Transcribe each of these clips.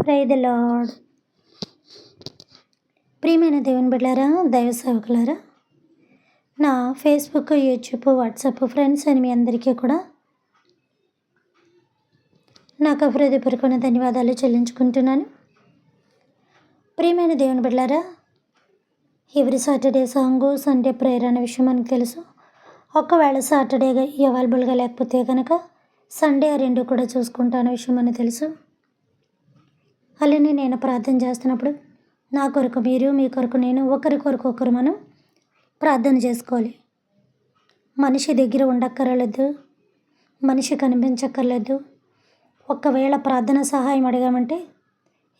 Praise the lord. ప్రియమైన దేవుని బిడ్డలారా, దైవ సేవకులారా, నా ఫేస్బుక్, యూట్యూబ్, వాట్సాప్ ఫ్రెండ్స్ అని మీ అందరికీ కూడా నాకు హృదయపూర్వకమైన ధన్యవాదాలు చెల్లించుకుంటున్నాను. ప్రియమైన దేవుని బిడ్డలారా, every Saturday song, Sunday prayer అనే విషయం మనకు తెలుసు. ఒకవేళ సాటర్డే అవైలబుల్గా లేకపోతే కనుక సండే ఆ రెండు కూడా చూసుకుంటా అనే విషయం మనకు తెలుసు. అలానే నేను ప్రార్థన చేస్తున్నప్పుడు నా కొరకు మీరు, మీ కొరకు నేను, ఒకరి కొరకు ఒకరు మనం ప్రార్థన చేసుకోవాలి. మనిషి దగ్గర ఉండక్కర్లేదు, మనిషి కనిపించక్కర్లేదు. ఒకవేళ ప్రార్థన సహాయం అడిగామంటే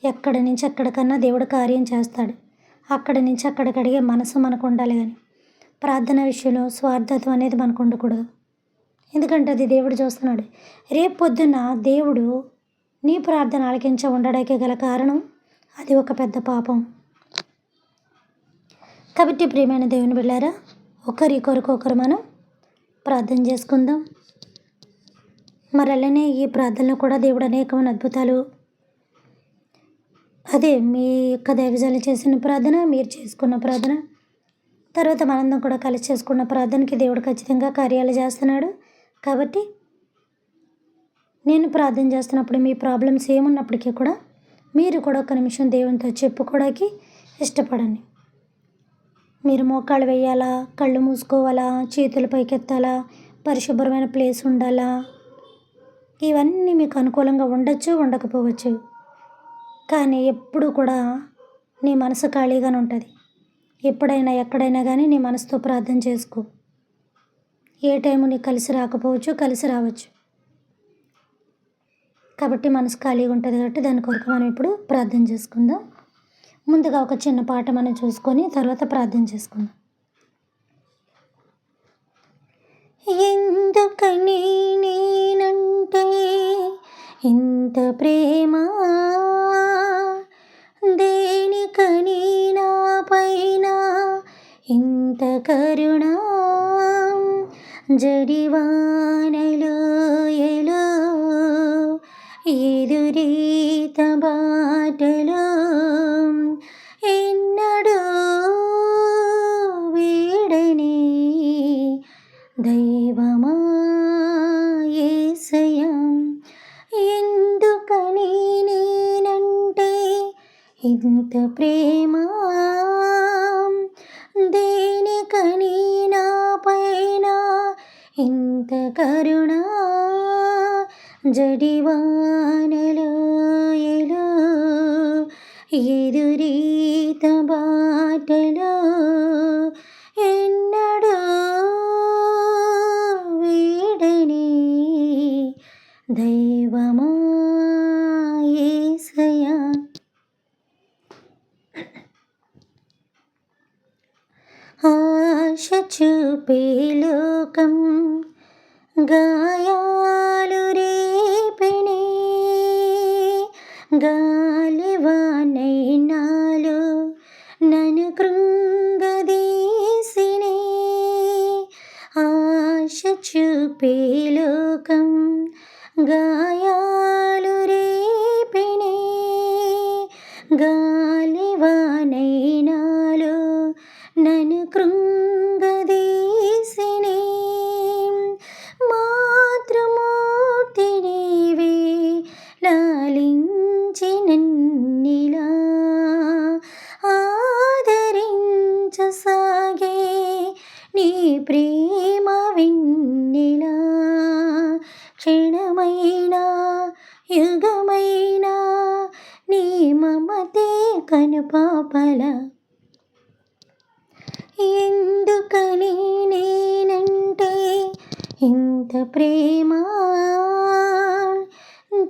ఎక్కడి నుంచి ఎక్కడికన్నా దేవుడు కార్యం చేస్తాడు. అక్కడి నుంచి అక్కడికి అడిగే మనసు మనకు ఉండాలి, కానీ ప్రార్థన విషయంలో స్వార్థత్వం అనేది మనకు ఉండకూడదు. ఎందుకంటే అది దేవుడు చూస్తున్నాడు. రేపు పొద్దున్న దేవుడు నీ ప్రార్థన ఆలకించ ఉండడానికి గల కారణం అది ఒక పెద్ద పాపం. కాబట్టి ప్రియమైన దేవుని బిడ్డలారా, ఒకరి కొరకు ఒకరు మనం ప్రార్థన చేసుకుందాం. మరి అలానే ఈ ప్రార్థనలో కూడా దేవుడు అనేకమైన అద్భుతాలు, అదే మీ యొక్క దైవజాలు చేసిన ప్రార్థన, మీరు చేసుకున్న ప్రార్థన, తర్వాత మనందరం కూడా కలిసి చేసుకున్న ప్రార్థనకి దేవుడు ఖచ్చితంగా కార్యాలు చేస్తున్నాడు. కాబట్టి నేను ప్రార్థన చేస్తున్నప్పుడు మీ ప్రాబ్లమ్స్ ఏమున్నప్పటికీ కూడా మీరు కూడా ఒక నిమిషం దేవునితో చెప్పుకోవడానికి ఇష్టపడండి. మీరు మోకాళ్ళు వేయాలా, కళ్ళు మూసుకోవాలా, చేతులు పైకెత్తాలా, పరిశుభ్రమైన ప్లేస్ ఉండాలా, ఇవన్నీ మీకు అనుకూలంగా ఉండొచ్చు, ఉండకపోవచ్చు. కానీ ఎప్పుడు కూడా నీ మనసు ఖాళీగానే ఉంటుంది. ఎప్పుడైనా ఎక్కడైనా కానీ నీ మనసుతో ప్రార్థన చేసుకో. ఏ టైము నీకు కలిసి రాకపోవచ్చు, కలిసి రావచ్చు. కాబట్టి మనసు ఖాళీగా ఉంటుంది. కాబట్టి దాని కొరకు మనం ఇప్పుడు ప్రార్థన చేసుకుందాం. ముందుగా ఒక చిన్న పాట మనం చూసుకొని తర్వాత ప్రార్థన చేసుకుందాం. ఎందుకని నేనంటే ఇంత ప్రేమ, దేనికని నా పైన ఇంత కరుణ, జడివానలో ఎలో ఎదురీత బాటలో ఎన్నడూ వీడని దైవమా యేసయ్యా, ఎందుకని నేనంటే ఇంత ప్రేమ, దేనికని నా పైన ఇంత కరుణ, జడివానలో ఎలో ఎదురీత బాటలో ఎన్నడూ వీడని దైవమా యేసయ్యా. ఆశ చూపే లోకం గాయాలు రేపినే, గాలివానై నాలో నన్ను కృంగదీసినే. ఆశ చూపే లోకం గాయాలు రేపినే, గాలివానై నాలో నన్ను కృంగదీసినే. మాతృమూర్తి నీవే లాలించి నన్నిలా ఆదరించసాగే నీ ప్రేమ వెన్నెలా, క్షణమైనా యుగమైనా నీ మమతే కనుపాపల. ఎందుకని నేనంటే ఇంత ప్రేమ,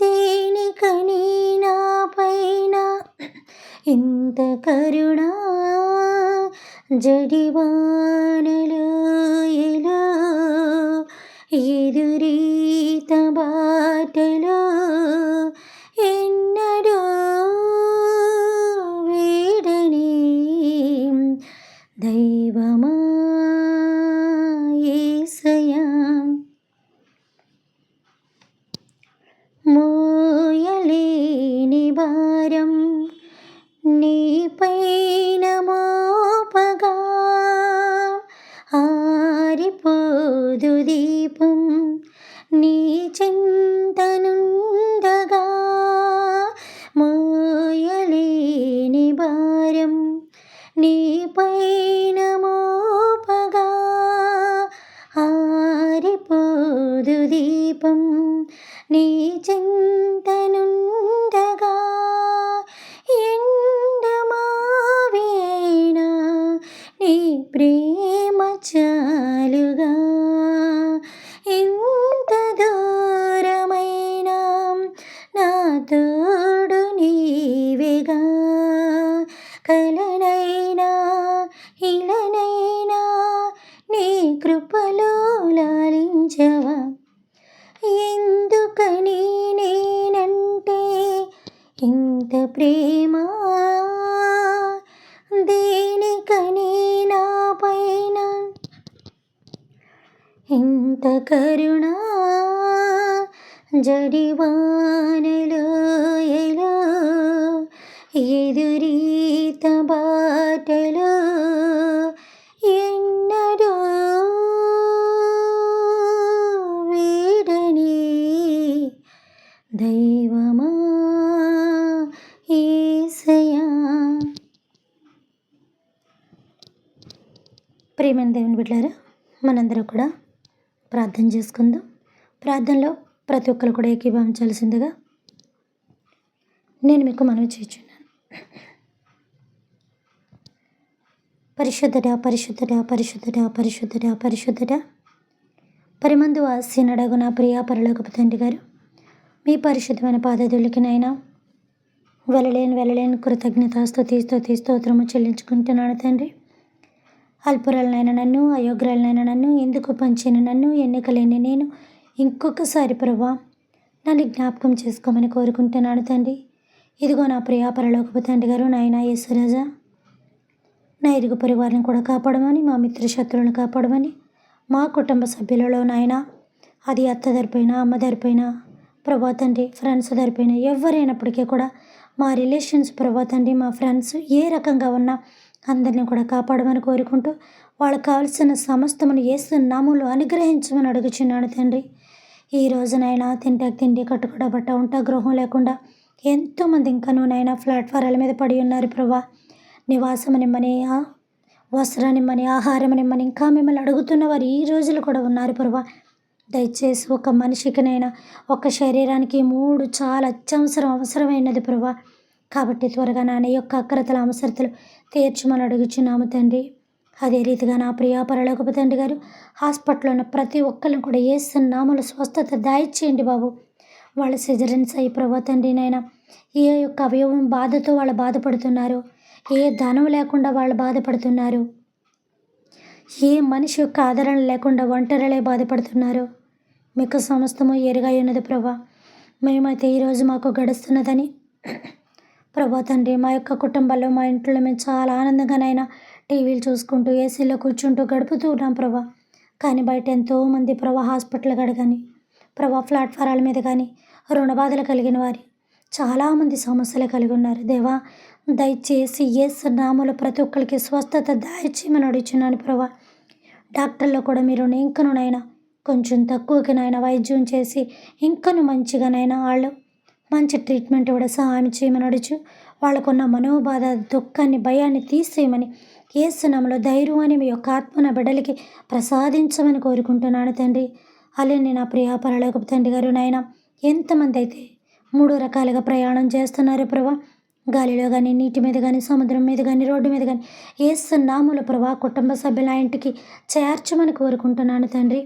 దేనికని నా పైన ఇంత కరుణ, జడివానలో ఎలో ఎదురీత బాటలో ఎన్నడూ వీడని దైవమా యేసయ్యా. మోయలేని భారం తోడు నీవేగా, కలనైనా ఇలనైనా నీ కృపలో లాలించవా. ఎందుకని నేనంటే ఇంత ప్రేమ, దేనికని నా పైన ఇంత కరుణ. జడివానలో ఎలా ఎదురీత బాటలో ఎన్నడూ వీడని దైవమా యేసయ్యా. ప్రియమైన దేవుని బిడ్డలారా, మనందరం కూడా ప్రార్థన చేసుకుందాం. ప్రార్థనలో ప్రతి ఒక్కరు కూడా ఏకీభవించాల్సిందిగా నేను మీకు మనవి చేస్తున్నాను. పరిశుద్ధుడా పరిశుద్ధుడా పరిశుద్ధుడా పరిశుద్ధుడా పరిశుద్ధుడా, పరిమందు ఆసీనుడగు నా ప్రియ పరలోకపు తండ్రి గారు, మీ పరిశుద్ధమైన పాదధూళికి నైనా వెళ్ళలేని కృతజ్ఞత స్తుతి స్తోత్రము చెల్లించుకుంటున్నాను తండ్రి. అల్పురాలనైనా నన్ను, అయోగ్రాలనైనా నన్ను, ఎందుకు పంచిన నన్ను, ఎన్నికలేని నేను ఇంకొకసారి ప్రభా నన్ను జ్ఞాపకం చేసుకోమని కోరుకుంటున్నాను తండ్రి. ఇదిగో నా ప్రియ పరలోకపు తండ్రి గారు, నాయన యేసురాజా, నా ఇరుగు పరివారిని కూడా కాపాడమని, మా మిత్ర శత్రువులను కాపాడమని, మా కుటుంబ సభ్యులలో నాయన, అది అత్త దరిపోయినా అమ్మ దరిపోయినా ప్రభా తండ్రి, ఫ్రెండ్స్ దరిపోయినా ఎవరైనప్పటికీ కూడా మా రిలేషన్స్ ప్రభా తండ్రి, మా ఫ్రెండ్స్ ఏ రకంగా ఉన్నా అందరినీ కూడా కాపాడమని కోరుకుంటూ వాళ్ళకు కావాల్సిన సమస్తమును యేసు నామములో అనుగ్రహించమని అడుగుచున్నాను తండ్రి. ఈ రోజునైనా తింటాకి తిండి, కట్టుకోవడం బట్ట ఉంటా గృహం లేకుండా ఎంతోమంది ఇంకాను నైనా ప్లాట్ఫారాల మీద పడి ఉన్నారు ప్రభా. నివాసం నిమ్మని, వస్త్రాన్నిమ్మని, ఆహారం నిమ్మని ఇంకా మిమ్మల్ని అడుగుతున్న వారు ఈ రోజులు కూడా ఉన్నారు ప్రభా. దయచేసి ఒక మనిషికినైనా, ఒక శరీరానికి 3 చాలా అవసరమైనది ప్రభా. కాబట్టి త్వరగా నాన్న యొక్క అక్రతల అవసరతలు తీర్చమని అడుగుచున్నాము తండ్రి. అదే రీతిగా నా ప్రియ పరలోకపు తండ్రి గారు, హాస్పిటల్లో ఉన్న ప్రతి ఒక్కరిని కూడా యేసు నామములో స్వస్థత దయచేయండి బాబు. వాళ్ళ సిజరెన్స్ అయ్యి ప్రభా తండ్రి నాయన, ఏ యొక్క అవయవం బాధతో వాళ్ళు బాధపడుతున్నారు, ఏ ధనం లేకుండా వాళ్ళు బాధపడుతున్నారు, ఏ మనిషి యొక్క ఆదరణ లేకుండా ఒంటరిలే బాధపడుతున్నారు, మీకు సమస్తము ఎరుగా ఉన్నది ప్రభా. మేమైతే ఈరోజు మాకు గడుస్తున్నదని ప్రభా తండ్రి, మా యొక్క కుటుంబాల్లో మా ఇంట్లో మేము చాలా ఆనందంగానైనా టీవీలు చూసుకుంటూ ఏసీలో కూర్చుంటూ గడుపుతూ ఉన్నాం ప్రభా. కానీ బయట ఎంతోమంది ప్రభా హాస్పిటల్ కాడ కానీ ప్రభా ప్లాట్ఫారాల మీద కానీ రుణ బాధలు కలిగిన వారి చాలామంది సమస్యలు కలిగి ఉన్నారు. దేవా దయచేసి యేసు నామములో ప్రతి ఒక్కరికి స్వస్థత దయచేయమని అడుగుచున్నాను ప్రభా. డాక్టర్లో కూడా మీరు ఇంకనైనా కొంచెం తక్కువకినైనా వైద్యం చేసి ఇంకను మంచిగానైనా వాళ్ళు మంచి ట్రీట్మెంట్ కూడా సహాయం చేయమని అడుచు. వాళ్ళకున్న మనోబాధ, దుఃఖాన్ని, భయాన్ని తీసేయమని యేసు నామములో ధైర్యాన్ని మీ యొక్క ఆత్మన బిడ్డలకి ప్రసాదించమని కోరుకుంటున్నాను తండ్రి. అలానే నా ప్రియ పరలోకపు తండ్రి గారు నాయన, ఎంతమంది అయితే 3 రకాలుగా ప్రయాణం చేస్తున్నారు ప్రభా. గాలిలో కానీ, నీటి మీద కానీ, సముద్రం మీద కానీ, రోడ్డు మీద కానీ యేసు నామములో ప్రభా కుటుంబ సభ్యుల ఇంటికి చేర్చమని కోరుకుంటున్నాను తండ్రి.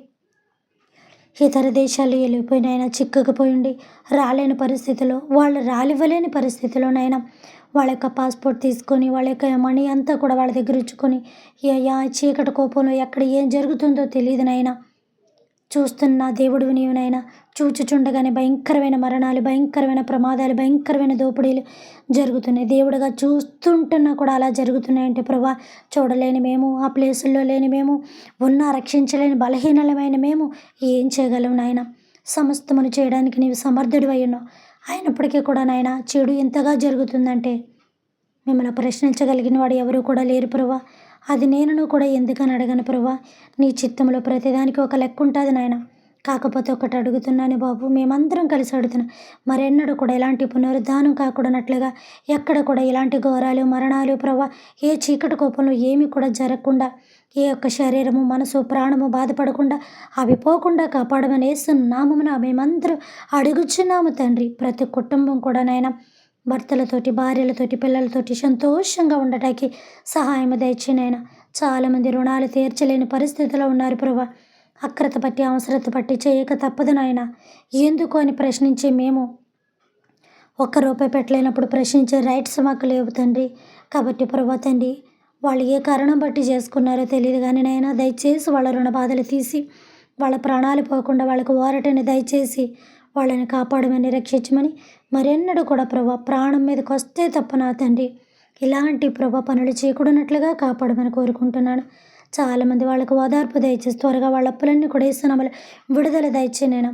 ఇతర దేశాలు వెళ్ళిపోయినైనా చిక్కుకుపోయిండి రాలేని పరిస్థితిలో, వాళ్ళు రాలివ్వలేని పరిస్థితిలోనైనా వాళ్ళ యొక్క పాస్పోర్ట్ తీసుకొని వాళ్ళ యొక్క మనీ అంతా కూడా వాళ్ళ దగ్గర ఉంచుకొని చీకటి కోపంలో ఎక్కడ ఏం జరుగుతుందో తెలియదునైనా చూస్తున్న దేవుడివి నీవునైనా, చూచుచుండగానే భయంకరమైన మరణాలు, భయంకరమైన ప్రమాదాలు, భయంకరమైన దోపిడీలు జరుగుతున్నాయి. దేవుడిగా చూస్తుంటున్నా కూడా అలా జరుగుతున్నాయంటే ప్రభా, చూడలేని మేము, ఆ ప్లేసుల్లో లేని మేము, రక్షించలేని బలహీనమైన మేము ఏం చేయగలం నాయన? సమస్తమును చేయడానికి నీవు సమర్థుడివి అయ్యున్నావు. అయినప్పటికీ కూడా నాయన చెడు ఎంతగా జరుగుతుందంటే మిమ్మల్ని ప్రశ్నించగలిగిన వాడు ఎవరు కూడా లేరు ప్రభా. అది నేను కూడా ఎందుకని అడగను ప్రభా. నీ చిత్తంలో ప్రతిదానికి ఒక లెక్క ఉంటుంది నాయన. కాకపోతే ఒకటి అడుగుతున్నాను బాబు, మేమందరం కలిసి అడుగుతున్నాం. మరెన్నడూ కూడా ఎలాంటి పునరుద్ధానం కాకూడనట్లుగా, ఎక్కడ కూడా ఎలాంటి ఘోరాలు, మరణాలు ప్రభా, ఏ చీకటి కోపంలో ఏమీ కూడా జరగకుండా, ఏ యొక్క శరీరము, మనసు, ప్రాణము బాధపడకుండా అవి పోకుండా కాపాడమని యేసు నామమున మేమందరం అడుగుచున్నాము తండ్రి. ప్రతి కుటుంబం కూడా నాయన భర్తలతోటి, భార్యలతోటి, పిల్లలతోటి సంతోషంగా ఉండటానికి సహాయం దయచేయనైనా. చాలామంది రుణాలు తీర్చలేని పరిస్థితిలో ఉన్నారు ప్రభా. అక్రత పట్టి, అవసరత పట్టి చేయక తప్పదు నాయన. ఎందుకు అని ప్రశ్నించే మేము ఒక్క రూపాయి పెట్టలేనప్పుడు ప్రశ్నించే రైట్స్ మాకు లేవు తండ్రి. కాబట్టి ప్రభా తండ్రి, వాళ్ళు ఏ కారణం బట్టి చేసుకున్నారో తెలియదు కానీ నైనా దయచేసి వాళ్ళ రుణ బాధలు తీసి వాళ్ళ ప్రాణాలు పోకుండా వాళ్ళకు ఊరటని దయచేసి వాళ్ళని కాపాడమని రక్షించమని మరెన్నడూ కూడా ప్రభా ప్రాణం మీదకి వస్తే తప్ప నా తండ్రి ఇలాంటి ప్రభా పనులు చేయకూడనట్లుగా కాపాడమని కోరుకుంటున్నాను. చాలామంది వాళ్ళకు ఓదార్పు దయచేసి త్వరగా వాళ్ళ అప్పులన్నీ కూడా ఇస్తున్నామని విడుదల దయచే నేను.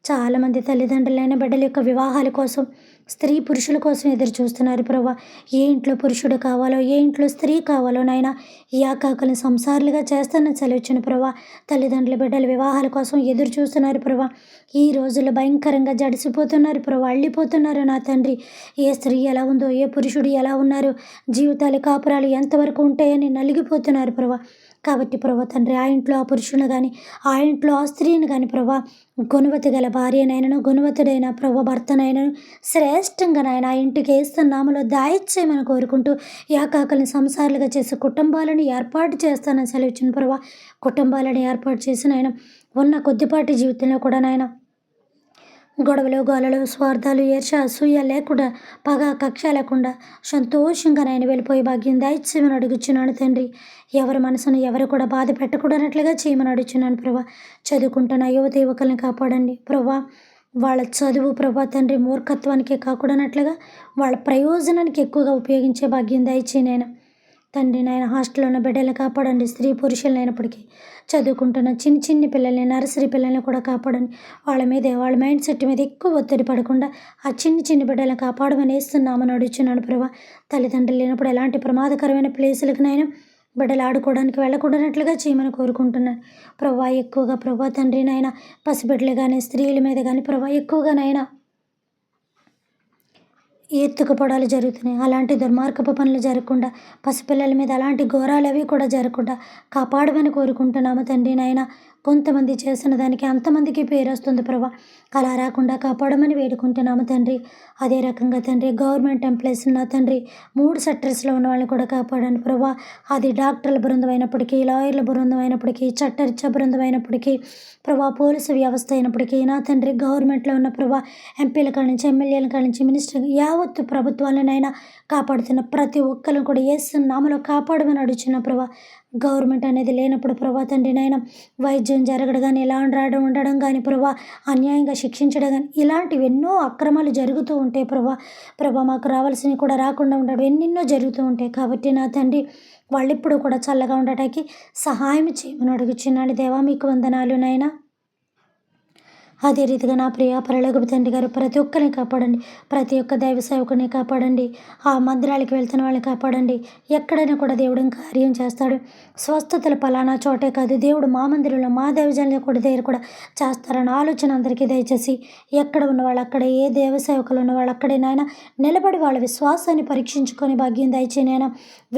చాలామంది తల్లిదండ్రులైన బిడ్డల యొక్క వివాహాల కోసం స్త్రీ పురుషుల కోసం ఎదురు చూస్తున్నారు ప్రభా. ఏ ఇంట్లో పురుషుడు కావాలో ఏ ఇంట్లో స్త్రీ కావాలో నాయన ఈ ఆకాకులను సంసారులుగా చేస్తానని సెలవిచ్చిన ప్రభా. తల్లిదండ్రుల బిడ్డల వివాహాల కోసం ఎదురు చూస్తున్నారు ప్రభా. ఈ రోజుల్లో భయంకరంగా జడిసిపోతున్నారు ప్రభా, అళ్ళిపోతున్నారు నా తండ్రి. ఏ స్త్రీ ఎలా ఉందో ఏ పురుషుడు ఎలా ఉన్నారు, జీవితాలు కాపురాలు ఎంతవరకు ఉంటాయని నలిగిపోతున్నారు ప్రభా. కాబట్టి ప్రభా తండ్రి, ఆ ఇంట్లో ఆ పురుషుని కానీ ఆ ఇంట్లో ఆ స్త్రీని కానీ ప్రభా గుణవతి గల భార్యనైనను గుణవతుడైన ప్రభా భర్తనైనను శ్రేష్టంగా నాయన ఆ ఇంటికి వేస్తున్నామలో దాయిచ్చేయమని కోరుకుంటూ ఏకాకల్ని సంసారాలుగా చేసి కుటుంబాలను ఏర్పాటు చేస్తానని సెలవిచ్చిన ప్రభా. కుటుంబాలను ఏర్పాటు చేసి నాయన ఉన్న కొద్దిపాటి జీవితంలో కూడా నాయన గొడవలు గోలలు స్వార్థాలు ఈర్ష అసూయ లేకుండా పగ కక్ష లేకుండా సంతోషంగా నేను వెళ్ళిపోయి భాగ్యం దాయిచ్చేయమని అడుగుచున్నాను తండ్రి. ఎవరి మనసును ఎవరు కూడా బాధ పెట్టకూడనట్లుగా చేయమని అడుగుచున్నాను ప్రభా. చదువుకుంటున్న యువత యువకులను కాపాడండి ప్రభా. వాళ్ళ చదువు ప్రభా తండ్రి మూర్ఖత్వానికి కాకూడనట్లుగా వాళ్ళ ప్రయోజనానికి ఎక్కువగా ఉపయోగించే భాగ్యం దయచేయి నేను తండ్రి. నాయన హాస్టల్లో ఉన్న బిడ్డలను కాపాడండి, స్త్రీ పురుషులు అయినప్పటికీ చదువుకుంటున్న చిన్ని పిల్లల్ని నర్సరీ పిల్లల్ని కూడా కాపాడండి. వాళ్ళ మీద వాళ్ళ మైండ్ సెట్ మీద ఎక్కువ ఒత్తిడి పడకుండా ఆ చిన్ని బిడ్డలను కాపాడమని వేస్తున్నామని అడుగుచున్నాను ప్రభా. తల్లిదండ్రులు లేనప్పుడు ఎలాంటి ప్రమాదకరమైన ప్లేసులకు నైనా బిడ్డలు ఆడుకోవడానికి వెళ్ళకూడనట్లుగా చేయమని కోరుకుంటున్నాను ప్రభా. ఎక్కువగా ప్రభా తండ్రి నాయన పసిబిడ్డలు కానీ స్త్రీల మీద కానీ ప్రభా ఎక్కువగా నాయన ఎత్తుకుపోవడాలు జరుగుతున్నాయి. అలాంటి దుర్మార్గపు పనులు జరగకుండా పసిపిల్లల మీద అలాంటి ఘోరాలు అవి కూడా జరగకుండా కాపాడమని కోరుకుంటున్నాము తండ్రి నాయన. కొంతమంది చేసిన దానికి అంతమందికి పేరు వస్తుంది ప్రభా. అలా రాకుండా కాపాడమని వేడుకుంటున్నాము తండ్రి. అదే రకంగా తండ్రి గవర్నమెంట్ ఎంప్లాయీస్ ఉన్న తండ్రి 3 సెక్టర్స్లో ఉన్న వాళ్ళని కూడా కాపాడండి ప్రభా. అది డాక్టర్ల బృందం అయినప్పటికీ, లాయర్ల బృందం అయినప్పటికీ, చట్టరీత్యా బృందం అయినప్పటికీ ప్రభా, పోలీసు వ్యవస్థ అయినప్పటికీ నా తండ్రి గవర్నమెంట్లో ఉన్న ప్రభా ఎంపీల కాడ నుంచి ఎమ్మెల్యేల కాడ నుంచి మినిస్టర్ యావత్తు ప్రభుత్వాలనైనా కాపాడుతున్న ప్రతి ఒక్కరిని కూడా యేసు నామములో కాపాడమని అడుగుచున్న ప్రభా. గవర్నమెంట్ అనేది లేనప్పుడు ప్రభా తండ్రి నాయన వైద్యం జరగడం కానీ లాండ్ ఆర్డర్ ఉండడం కానీ ప్రభా అన్యాయంగా శిక్షించడం కానీ ఇలాంటివి ఎన్నో అక్రమాలు జరుగుతూ ఉంటాయి ప్రభా. మాకు రావాల్సినవి కూడా రాకుండా ఉండడం ఎన్నెన్నో జరుగుతూ ఉంటాయి. కాబట్టి నా తండ్రి వాళ్ళిప్పుడు కూడా చల్లగా ఉండటానికి సహాయం చేయమని అడుగుచున్నాను దేవా. మీకు వందనాలు నాయన. అదే రీతిగా నా ప్రియ పరలోకపు తండ్రి గారు ప్రతి ఒక్కరిని కాపాడండి, ప్రతి ఒక్క దైవ సేవకుని కాపాడండి, ఆ మందిరాలకు వెళ్తున్న వాళ్ళని కాపాడండి. ఎక్కడైనా కూడా దేవుడు కార్యం చేస్తాడు. స్వస్థతలు పలానా చోటే కాదు, దేవుడు మా మందిరంలో మా దైవజనుల కూడా దగ్గర కూడా చేస్తారన్న ఆలోచన అందరికీ దయచేసి ఎక్కడ ఉన్న వాళ్ళు అక్కడే, ఏ దేవ సేవకులు ఉన్న వాళ్ళు అక్కడే నాయన నిలబడి వాళ్ళ విశ్వాసాన్ని పరీక్షించుకొని భాగ్యం దయచేనైనా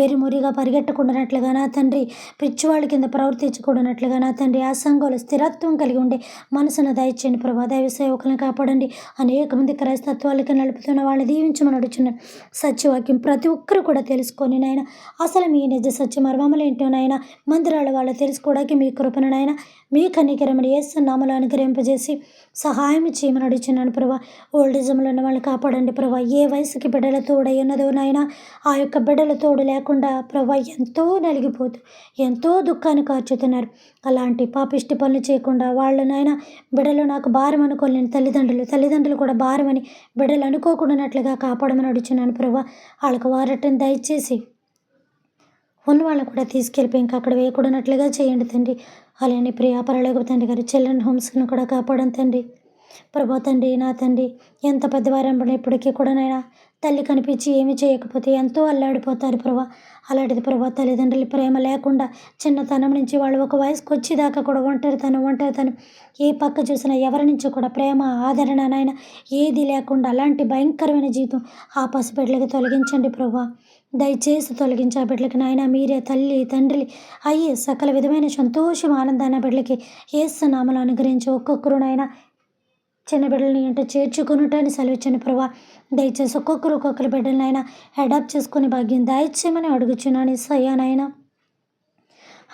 వెరిమురిగా పరిగెట్టకుండానట్లుగా నా తండ్రి, పిచ్చివాళ్ళ కింద ప్రవర్తించకూడనట్లుగా నా తండ్రి, ఆ సంఘంలో స్థిరత్వం కలిగి ఉండే మనసును దయచేయండి ప్రభా. దైవ సేవకులను కాపాడండి. అనేక మంది క్రైస్తత్వాలకి నడుపుతున్న వాళ్ళని దీవించమని అడుగుచున్నాను. సత్యవాక్యం ప్రతి ఒక్కరు కూడా తెలుసుకొని నాయన అసలు మీ నిజ సత్య మర్మములు ఏంటో నాయన మందిరాల వాళ్ళు తెలుసుకోవడానికి మీ కృపను నాయన మీ కనికరమని యేసు నామములో అనుగ్రహింపజేసి సహాయం చేయమని అడుగుచున్నాను ప్రభా. ఓల్డిజంలో ఉన్న వాళ్ళని కాపాడండి ప్రభా. ఏ వయసుకి బిడ్డల తోడై ఉన్నదో నాయన ఆ యొక్క బిడ్డల తోడు లేకుండా ప్రభా ఎంతో నలిగిపోతూ ఎంతో దుఃఖాన్ని కార్చుతున్నారు. అలాంటి పాపిష్టి పనులు చేయకుండా వాళ్ళు నాయన బిడ్డలు నాకు భారం అనుకోలేని తల్లిదండ్రులు కూడా భారమని బిడ్డలు అనుకోకుండానట్లుగా కాపాడమని అడుగుచున్నాను ప్రభా. వాళ్ళకు వారటం దయచేసి ఉన్న వాళ్ళని కూడా తీసుకెళ్ళిపోయి ఇంకా అక్కడ వేయకూడనట్లుగా చేయండి తండ్రి. అలానే ప్రియ పరలోకపు తండ్రి గారు చిల్డ్రన్ హోమ్స్ని కూడా కాపాడండి తండ్రి. ప్రభా తండ్రి, నా తండ్రి ఎంత పెద్దవారంపడిన ఇప్పటికీ కూడా నాయన తల్లి కనిపించి ఏమీ చేయకపోతే ఎంతో అల్లాడిపోతారు ప్రభా. అలాంటిది ప్రభా తల్లిదండ్రుల ప్రేమ లేకుండా చిన్నతనం నుంచి వాళ్ళు ఒక వయసుకు వచ్చేదాకా కూడా ఒంటరితనం ఏ పక్క చూసినా ఎవరి నుంచి కూడా ప్రేమ ఆదరణ నాయన ఏది లేకుండా అలాంటి భయంకరమైన జీవితం ఆ పసిబిడ్డలకి తొలగించండి ప్రభా. దయచేసి తొలగించి ఆ బిడ్డలకి నాయన మీరే తల్లి తండ్రి అయ్యే సకల విధమైన సంతోషం ఆనందాన్ని బిడ్డలకి యేసు నామములో అనుగ్రహించి ఒక్కొక్కరు నాయన చిన్న బిడ్డలని అంటే చేర్చుకున్నట్టు సెలవిచ్చాను ప్రభా. దయచేసి ఒక్కొక్కరు బిడ్డలనైనా అడాప్ట్ చేసుకుని భాగ్యం దయచేయమని అడుగుచున్నాను సయ్యానైనా.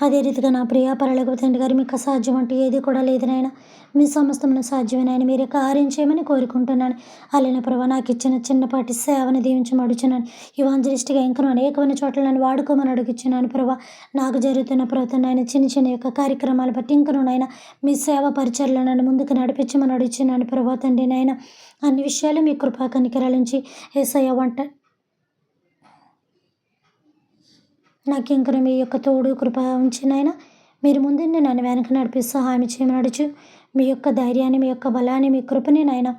అదే రీతిగా నా ప్రియ పరలోకపు తండ్రి గారు, మీకు అసాధ్యం అంటూ ఏది కూడా లేదు నాయన. మీ సమస్తమును సాధ్యమే నాయన. మీరే కార్యం చేయమని కోరుకుంటున్నాను. అలానే ప్రభా, నాకు ఇచ్చిన చిన్నపాటి సేవను దీవించమని అడుగుచున్నాను. ఇవాంజలిస్ట్గా ఇంకనూ అనేకమైన చోట్ల నన్ను వాడుకోమని అడుగుచున్నాను ప్రభా. నాకు జరుగుతున్న ప్రవర్తన నాయన, చిన్న చిన్న యొక్క కార్యక్రమాలు బట్టి ఇంకనూ నాయన మీ సేవ పరిచర్లో నన్ను ముందుకు నడిపించమని అడుగుచున్నాను ప్రభా తండ్రి నాయన. అన్ని విషయాలు మీ కృపా కనికరాల నుంచి యేసయ్య వంట నాకు ఇంకను మీ యొక్క తోడు కృప ఉంచి నాయన. మీరు ముందుండి నన్ను వెనక నడిపి సహాయం చేయమని అడుచు. మీ యొక్క ధైర్యాన్ని, మీ యొక్క బలాన్ని, మీ కృపని నాయన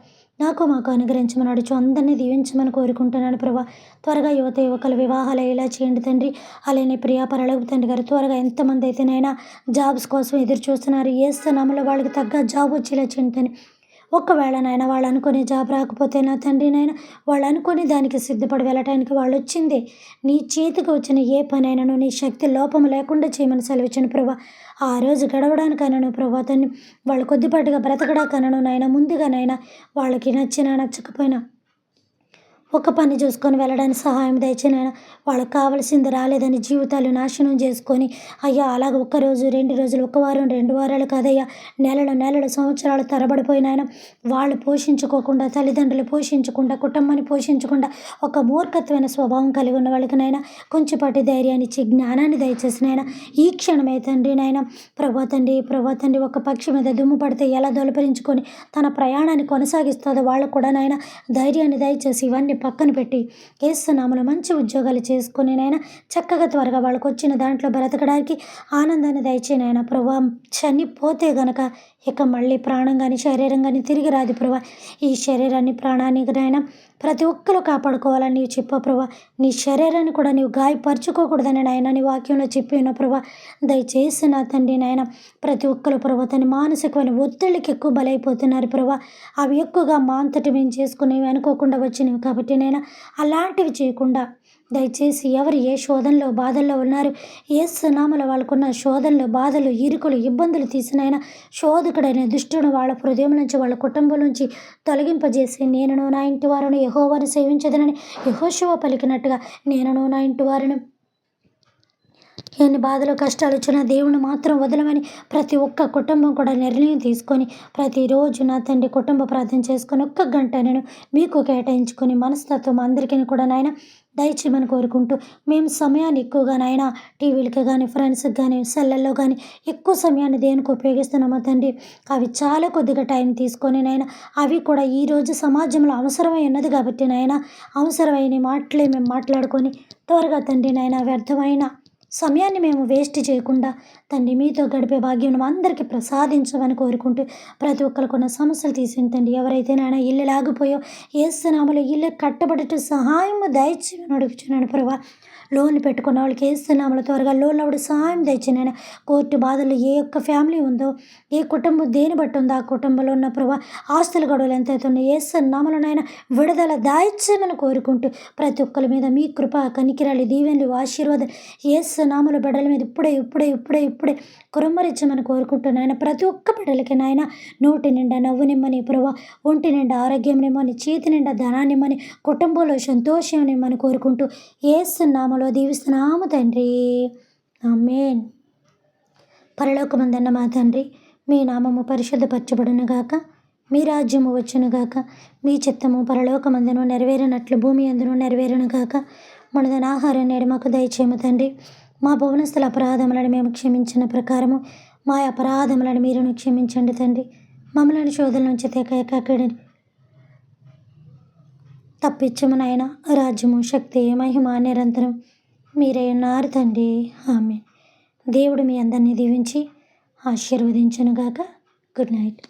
మాకు అనుగ్రహించమని అడుచు. అందరినీ దీవించమని కోరుకుంటున్నాను ప్రభా. త్వరగా యువకుల వివాహాలు అయ్యేలా చేయండి తండ్రి. అలానే ప్రియా పరలోకపు తండ్రి గారు, త్వరగా ఎంతమంది అయితే నైనా జాబ్స్ కోసం ఎదురు చూస్తున్నారు, ఏస్తున్నాములో వాళ్ళకి తగ్గ జాబ్ వచ్చేలా చేయండి తండ్రి. ఒకవేళ నాయన వాళ్ళు అనుకునే జాబ్ రాకపోతే నా తండ్రి నాయన, వాళ్ళు అనుకుని దానికి సిద్ధపడి వెళ్ళటానికి వాళ్ళు వచ్చిందే నీ చేతికి వచ్చిన ఏ పనైనాను నీ శక్తి లోపం లేకుండా చేయమని సెలవిచ్చిన ప్రభా. ఆ రోజు గడవడానికైనాను ప్రభా తండ్రి, వాళ్ళు కొద్దిపాటిగా బ్రతకడాకైనాను నాయన, ముందుగా నాయన వాళ్ళకి నచ్చినా నచ్చకపోయినా ఒక పని చూసుకొని వెళ్ళడానికి సహాయం దయచేయనైనా. వాళ్ళకి కావాల్సింది రాలేదని జీవితాలు నాశనం చేసుకొని అయ్యా అలాగ 1 రోజు 2 రోజులు, 1 వారం 2 వారాలు కాదయ్యా, నెలలు సంవత్సరాలు తరబడిపోయినాయన వాళ్ళు పోషించుకోకుండా, తల్లిదండ్రులు పోషించకుండా, కుటుంబాన్ని పోషించకుండా ఒక మూర్ఖత్వమైన స్వభావం కలిగి ఉన్న వాళ్ళకినైనా కొంచెంపాటి ధైర్యాన్ని ఇచ్చి జ్ఞానాన్ని దయచేసినైనా ఈ క్షణమే తండ్రి నాయన. ప్రభా తండ్రి ఒక పక్షి మీద దుమ్ము పడితే ఎలా దొలపరించుకొని తన ప్రయాణాన్ని కొనసాగిస్తుందో వాళ్ళకు కూడా నాయన ధైర్యాన్ని దయచేసి ఇవన్నీ పక్కన పెట్టి ఏసునామములో మంచి ఉద్యోగాలు చేసుకొని నాయన చక్కగా త్వరగా వాళ్ళకు వచ్చిన దాంట్లో బ్రతకడానికి ఆనందాన్ని దయచేయనాయన. ప్రభా, చనిపోతే గనక ఇక మళ్ళీ ప్రాణం కానీ శరీరం కానీ తిరిగి రాదు ప్రభా. ఈ శరీరాన్ని ప్రాణాన్ని నాయన ప్రతి ఒక్కరు కాపాడుకోవాలని నీవు చెప్పావు ప్రభా. నీ శరీరాన్ని కూడా నీవు గాయపరచుకోకూడదని నాయన నీ వాక్యంలో చెప్పి ఉన్న ప్రభా. దయచేసి నా తండ్రి నాయన ప్రతి ఒక్కరు ప్రభా తన మానసికమైన ఒత్తిళ్ళకి ఎక్కువ బలైపోతున్నారు ప్రభా. అవి ఎక్కువగా మా అంతటి మేము చేసుకునేవి అనుకోకుండా వచ్చినవి కాబట్టి నేను అలాంటివి చేయకుండా దయచేసి ఎవరు ఏ శోధనలో బాధల్లో ఉన్నారు, ఏ సునామలో వాళ్ళకున్న శోధనలు, బాధలు, ఇరుకులు, ఇబ్బందులు తీసినైనా శోధకుడైన దుష్టుడు వాళ్ళ హృదయం నుంచి, వాళ్ళ కుటుంబం నుంచి తొలగింపజేసి నేనును నా ఇంటి వారిని యెహోవాను సేవించదనని యెహోషువ పలికినట్టుగా నేనును నా ఇంటి వారిని ఎన్ని బాధలు కష్టాలు వచ్చినా దేవుని మాత్రం వదలమని ప్రతి ఒక్క కుటుంబం కూడా నిర్ణయం తీసుకొని ప్రతిరోజు నా తండ్రి కుటుంబ ప్రార్థన చేసుకొని 1 గంట నేను మీకు కేటాయించుకొని మనస్తత్వం అందరికీ కూడా నాయన దయచేయమని కోరుకుంటూ మేము సమయాన్ని ఎక్కువగా నాయన టీవీలకి కానీ ఫ్రెండ్స్కి కానీ సెల్లల్లో కానీ ఎక్కువ సమయాన్ని దేనికి ఉపయోగిస్తున్నామో తండ్రి. అవి చాలా కొద్దిగా టైం తీసుకొని నాయన అవి కూడా ఈరోజు సమాజంలో అవసరమై ఉన్నది కాబట్టి నాయన అవసరమైన మాటలే మేము మాట్లాడుకొని త్వరగా తండ్రి నాయన వ్యర్థమైన సమయాన్ని మేము వేస్ట్ చేయకుండా తండ్రి మీతో గడిపే భాగ్యం అందరికీ ప్రసాదించమని కోరుకుంటూ ప్రతి ఒక్కరికి ఉన్న సమస్యలు తీసింటండి. ఎవరైతే నాయన ఇల్లు లాగిపోయో ఏసునామలో ఇల్లు కట్టబడట సహాయం దయచేయమని అడుగుచున్నాను ప్రభా. లోన్లు పెట్టుకున్న వాళ్ళకి ఏసునామలో త్వరగా లోన్లు అవ్వడం సహాయం దయచేయనైనా. కోర్టు బాధలు ఏ ఒక్క ఫ్యామిలీ ఉందో, ఏ కుటుంబం దేని బట్టి ఉందో ఆ కుటుంబంలో ఉన్న ప్రభా ఆస్తుల గొడవలు ఎంతైతే ఉన్నాయో ఏసునామలోనైనా విడుదల దాయిచ్చేయమని కోరుకుంటూ ప్రతి ఒక్కరి మీద మీ కృప కనికిరాలు దీవెనలు ఆశీర్వాదం ఏసునామల బిడ్డల మీద ఇప్పుడే కురమ్మరించమని కోరుకుంటున్నాయన. ప్రతి ఒక్క బిడ్డలకి నాయన నోటి నిండా నవ్వు నిమ్మని ప్రభా, ఒంటి నిండా ఆరోగ్యం నిమ్మని, చేతి నిండా ధనాన్ని ఇమ్మని, కుటుంబంలో సంతోషం నిమ్మని కోరుకుంటూ ఏసునామలో దీవిస్తున్నాము తండ్రి. ఆమేన్. పరలోకమందున్న మా తండ్రి, మీ నామము పరిశుద్ధపరచబడునుగాక, మీ రాజ్యము వచ్చునుగాక, మీ చిత్తము పరలోకమందును నెరవేరినట్లు భూమి అందును నెరవేరునుగాక. మనదైన ఆహారం నేడు మాకు దయచేయము తండ్రి. మా భువనస్థల అపరాధములను మేము క్షమించిన ప్రకారము మా అపరాధములను మీరును క్షమించండి తండ్రి. మమ్మల్ని శోధన నుంచి తెకని తప్పించము నాయన. రాజ్యము, శక్తి, మహిమ నిరంతరం మీరే ఉన్నారు తండ్రి. ఆమేన్. దేవుడు మీ అందరినీ దీవించి ఆశీర్వదించునుగాక. Good night.